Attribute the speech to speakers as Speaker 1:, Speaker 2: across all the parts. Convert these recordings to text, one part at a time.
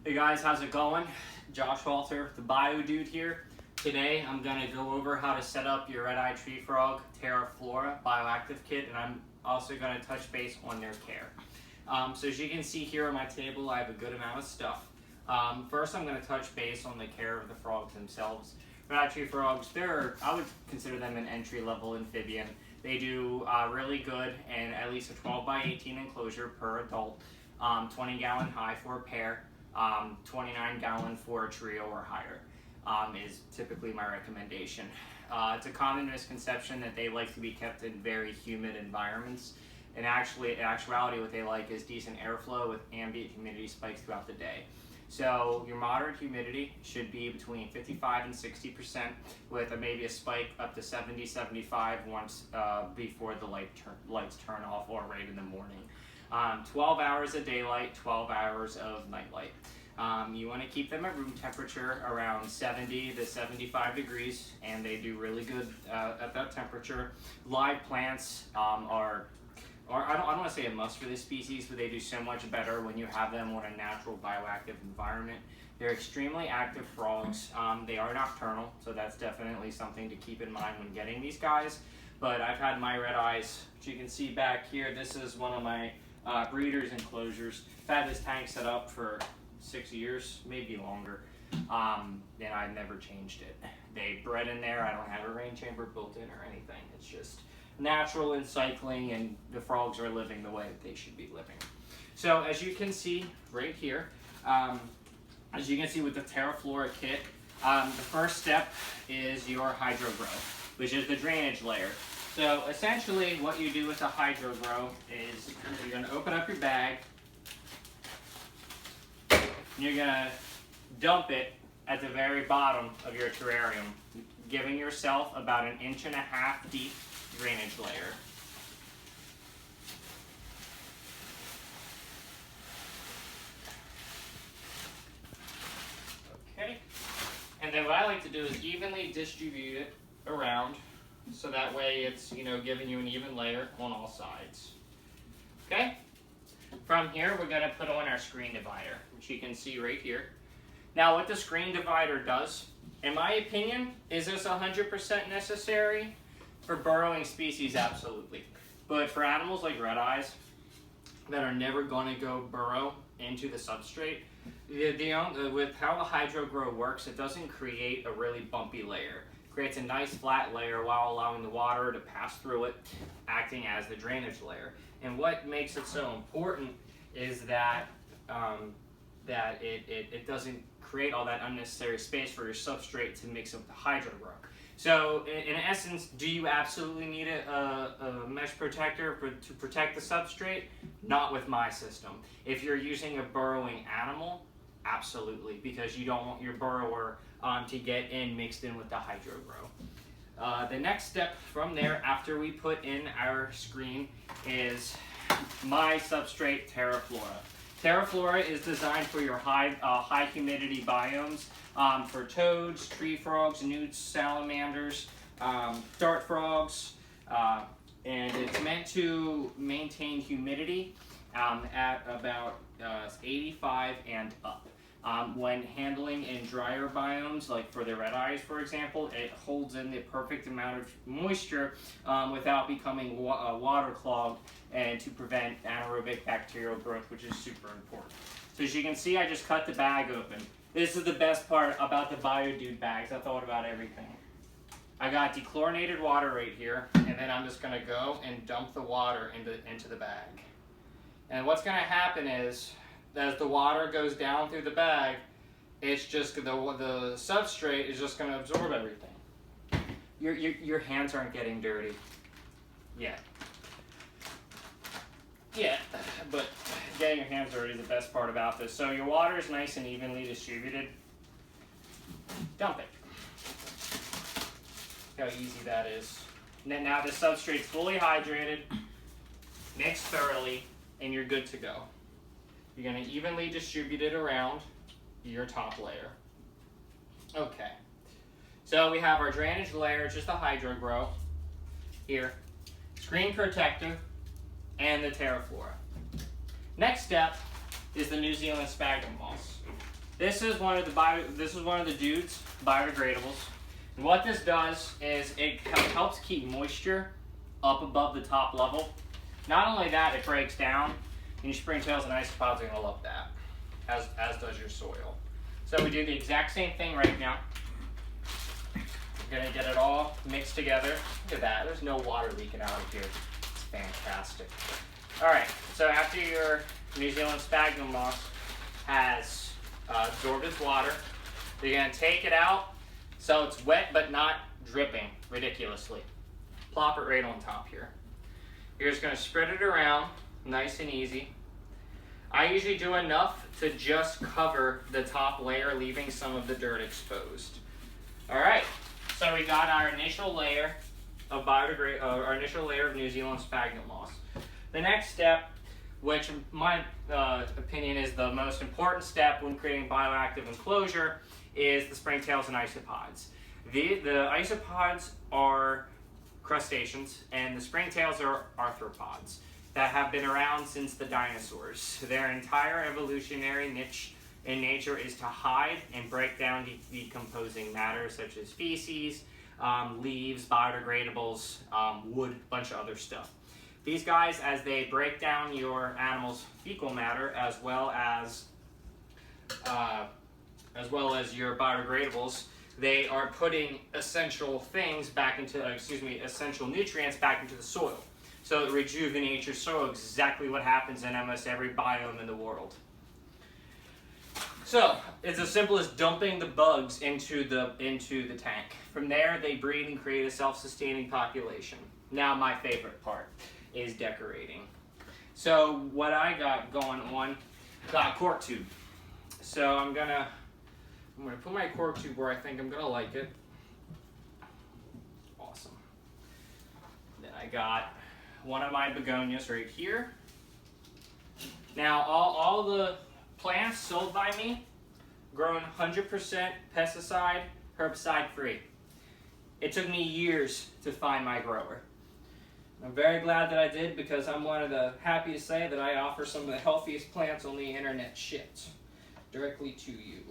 Speaker 1: Hey guys, how's it going? Josh Walter, the Bio Dude here. Today I'm going to go over how to set up your red-eyed tree frog Flora BioActive kit, and I'm also going to touch base on their care. So as you can see here on my table, I have a good amount of stuff. First I'm going to touch base on the care of the frogs themselves. Red-eyed tree frogs, I would consider them an entry-level amphibian. They do really good in at least a 12 by 18 enclosure per adult, 20 gallon high for a pair. 29 gallon for a trio or higher is typically my recommendation. It's a common misconception that they like to be kept in very humid environments, and actually, in actuality, what they like is decent airflow with ambient humidity spikes throughout the day. So your moderate humidity should be between 55 and 60%, with maybe a spike up to 70-75 once before the lights turn off or right in the morning. 12 hours of daylight, 12 hours of nightlight. You want to keep them at room temperature around 70 to 75 degrees, and they do really good at that temperature. Live plants I don't want to say a must for this species, but they do so much better when you have them on a natural bioactive environment. They're extremely active frogs. They are nocturnal, so that's definitely something to keep in mind when getting these guys. But I've had my red eyes, which you can see back here. This is one of my breeders enclosures. I've had this tank set up for 6 years, maybe longer, and I've never changed it. They bred in there. I don't have a rain chamber built in or anything. It's just natural and cycling, and the frogs are living the way that they should be living. So as you can see right here, as you can see with the Flora kit, the first step is your HydroGrow, which is the drainage layer. So essentially what you do with the HydroGrow is you're going to open up your bag, and you're going to dump it at the very bottom of your terrarium, giving yourself about 1.5 inches deep drainage layer. Okay, and then what I like to do is evenly distribute it around, so that way it's, giving you an even layer on all sides. Okay? From here, we're going to put on our screen divider, which you can see right here. Now, what the screen divider does, in my opinion, is this 100% necessary? For burrowing species, absolutely. But for animals like red eyes that are never going to go burrow into the substrate, with how the HydroGrow works, it doesn't create a really bumpy layer. It creates a nice flat layer while allowing the water to pass through it, acting as the drainage layer. And what makes it so important is that it doesn't create all that unnecessary space for your substrate to mix up the HydroGrow. So in essence, do you absolutely need a mesh protector to protect the substrate? Not with my system. If you're using a burrowing animal, absolutely, because you don't want your burrower to get mixed in with the HydroGrow. The next step from there, after we put in our screen, is my substrate Flora. Flora is designed for your high humidity biomes, for toads, tree frogs, newts, salamanders, dart frogs, and it's meant to maintain humidity at about 85 and up. When handling in drier biomes, like for the red eyes, for example, it holds in the perfect amount of moisture without becoming waterlogged, and to prevent anaerobic bacterial growth, which is super important. So as you can see, I just cut the bag open. This is the best part about the BioDude bags. I thought about everything. I got dechlorinated water right here, and then I'm just going to go and dump the water into the bag. And what's going to happen is, as the water goes down through the bag, it's just the substrate is just going to absorb everything. Your hands aren't getting dirty yet. Yeah, but getting your hands dirty is the best part about this. So your water is nice and evenly distributed. Dump it. Look how easy that is. And then now the substrate's fully hydrated, mixed thoroughly, and you're good to go. You're going to evenly distribute it around your top layer. Okay. So we have our drainage layer, just a HydroGrow here, screen protector, and the Flora. Next step is the New Zealand sphagnum moss. This is one of the dudes, biodegradables. And what this does is it helps keep moisture up above the top level. Not only that, it breaks down, and your springtails and isopods are gonna love that, as does your soil. So we do the exact same thing right now. We're gonna get it all mixed together. Look at that, there's no water leaking out of here. It's fantastic. All right, so after your New Zealand sphagnum moss has absorbed its water, you're gonna take it out so it's wet but not dripping ridiculously. Plop it right on top here. You're just gonna spread it around, nice and easy. I usually do enough to just cover the top layer, leaving some of the dirt exposed. All right, so we got our initial layer of our initial layer of New Zealand sphagnum moss. The next step, which in my opinion is the most important step when creating bioactive enclosure, is the springtails and isopods. The isopods are crustaceans, and the springtails are arthropods that have been around since the dinosaurs. Their entire evolutionary niche in nature is to hide and break down decomposing matter such as feces, leaves, biodegradables, wood, a bunch of other stuff. These guys, as they break down your animal's fecal matter as well as your biodegradables, they are putting essential nutrients back into the soil. So it rejuvenates your soil, exactly what happens in almost every biome in the world. So it's as simple as dumping the bugs into the tank. From there, they breed and create a self-sustaining population. Now my favorite part is decorating. So what I got going on, got a cork tube. So I'm gonna put my cork tube where I think I'm gonna like it. Awesome. Then I got one of my begonias right here. Now all the plants sold by me, grown 100% pesticide, herbicide free. It took me years to find my grower. I'm very glad that I did, because I'm one of the happy to say that I offer some of the healthiest plants on the internet shipped directly to you.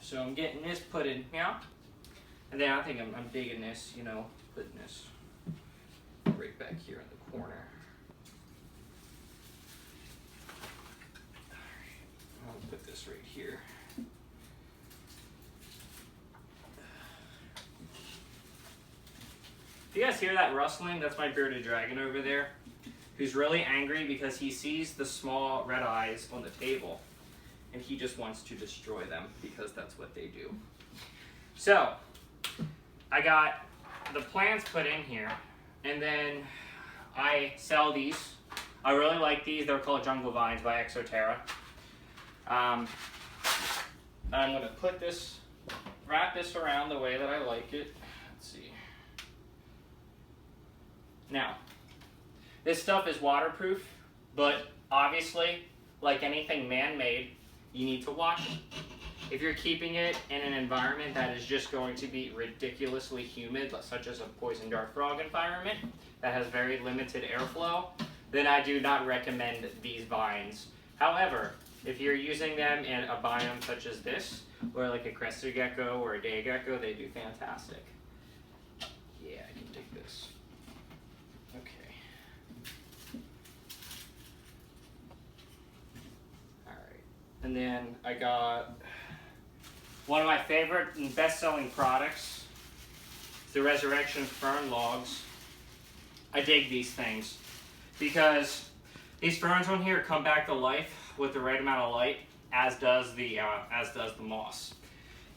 Speaker 1: So I'm getting this put in here, and then I think I'm digging this, putting this right back here in the corner. I'll put this right here. If you guys hear that rustling, that's my bearded dragon over there, who's really angry because he sees the small red eyes on the table, and he just wants to destroy them, because that's what they do. So, I got the plants put in here, and then I sell these. I really like these. They're called Jungle Vines by Exoterra. I'm going to wrap this around the way that I like it. Let's see. Now, this stuff is waterproof, but obviously, like anything man-made, you need to wash it. If you're keeping it in an environment that is just going to be ridiculously humid, such as a poison dart frog environment that has very limited airflow, then I do not recommend these vines. However, if you're using them in a biome such as this, or like a crested gecko or a day gecko, they do fantastic. Yeah, I can dig this. Okay. Alright. And then I got one of my favorite and best-selling products, the Resurrection Fern Logs. I dig these things because these ferns on here come back to life with the right amount of light, as does the moss.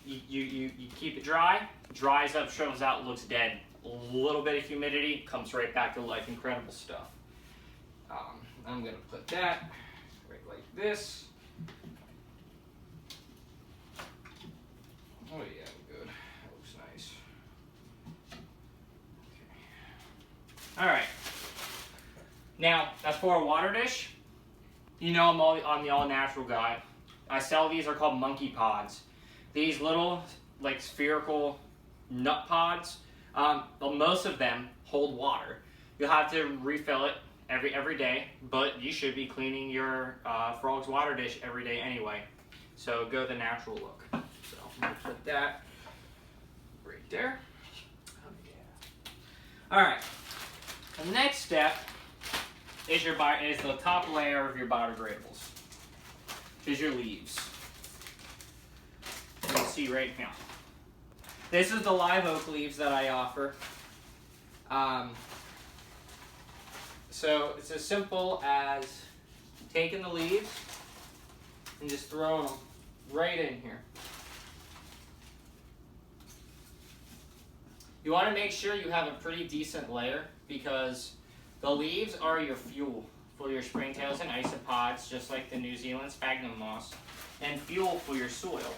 Speaker 1: You keep it dry, dries up, shrivels out, looks dead. A little bit of humidity, comes right back to life. Incredible stuff. I'm gonna put that right like this. Oh yeah, good. That looks nice. Okay. All right. Now, as for a water dish, I'm the all-natural guy. I sell these. Are called monkey pods. These little, like, spherical nut pods. Most of them hold water. You'll have to refill it every day, but you should be cleaning your frog's water dish every day anyway. So go the natural look. So I'm gonna put that right there. Oh, yeah. All right. The next step is the top layer of your biodegradables, which is your leaves. You can see right now. This is the live oak leaves that I offer. So it's as simple as taking the leaves and just throwing them right in here. You want to make sure you have a pretty decent layer because the leaves are your fuel for your springtails and isopods, just like the New Zealand sphagnum moss, and fuel for your soil.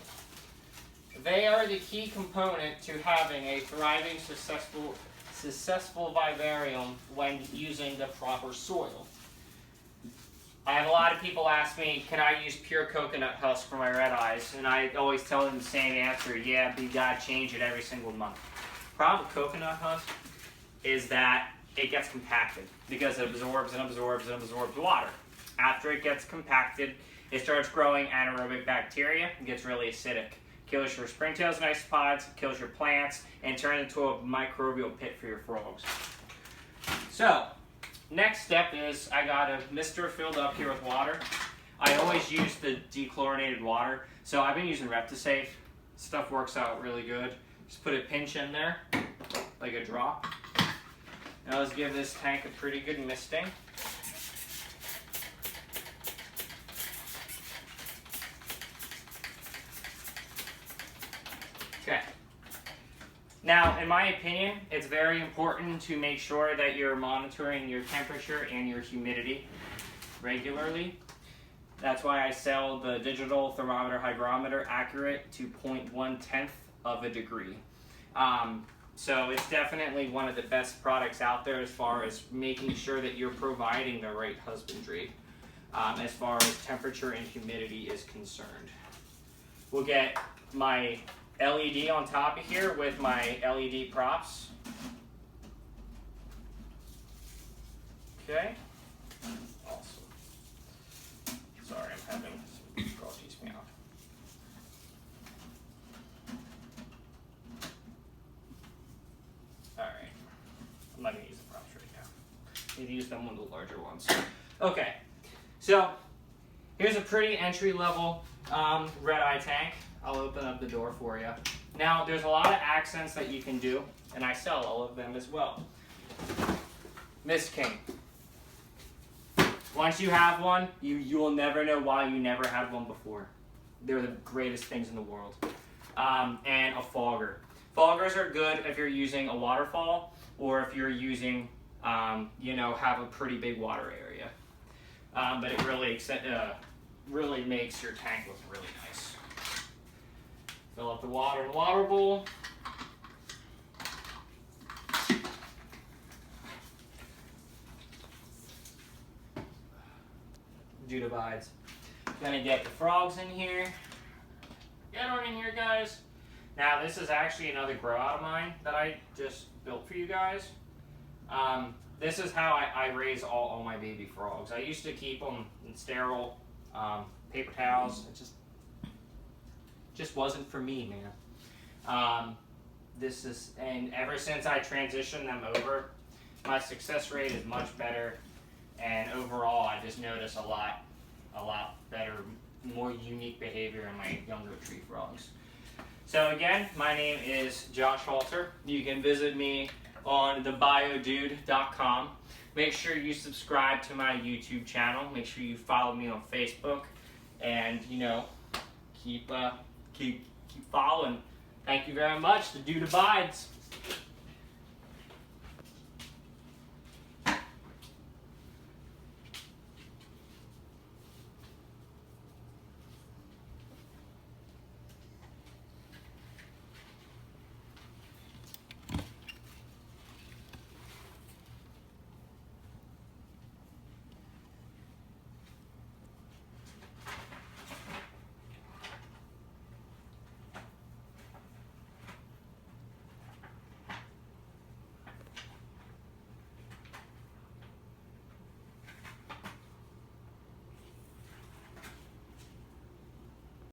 Speaker 1: They are the key component to having a thriving, successful vivarium when using the proper soil. I have a lot of people ask me, can I use pure coconut husk for my red eyes? And I always tell them the same answer, yeah, but you gotta change it every single month. Problem with coconut husk is that it gets compacted because it absorbs and absorbs and absorbs water. After it gets compacted, it starts growing anaerobic bacteria and gets really acidic. Kills your springtails and isopods, kills your plants, and turns into a microbial pit for your frogs. So, next step is I got a mister filled up here with water. I always use the dechlorinated water, so I've been using Reptisafe. Stuff works out really good. Just put a pinch in there, like a drop. Now let's give this tank a pretty good misting. Okay. Now, in my opinion, it's very important to make sure that you're monitoring your temperature and your humidity regularly. That's why I sell the digital thermometer hygrometer accurate to 0.1/10 of a degree. So it's definitely one of the best products out there as far as making sure that you're providing the right husbandry as far as temperature and humidity is concerned. We'll get my LED on top of here with my LED props. Okay. Awesome. Sorry, I'm having some difficulties now. Alright. I'm not going to use the props right now. I need to use them one of the larger ones. Okay. So, here's a pretty entry-level red eye tank. I'll open up the door for you. Now, there's a lot of accents that you can do, and I sell all of them as well. Mist King. Once you have one, you will never know why you never had one before. They're the greatest things in the world. And a fogger. Foggers are good if you're using a waterfall or if you're using, have a pretty big water area. But it really makes your tank look really nice. Fill up the water in the water bowl. Dude abides. Gonna get the frogs in here. Get on in here, guys. Now, this is actually another grow out of mine that I just built for you guys. This is how I raise all my baby frogs. I used to keep them in sterile paper towels. It just wasn't for me, man. And ever since I transitioned them over, my success rate is much better, and overall I just notice a lot better, more unique behavior in my younger tree frogs. So again, my name is Josh Halter. You can visit me on theBioDude.com. Make sure you subscribe to my YouTube channel. Make sure you follow me on Facebook, and keep following. Thank you very much. The dude abides.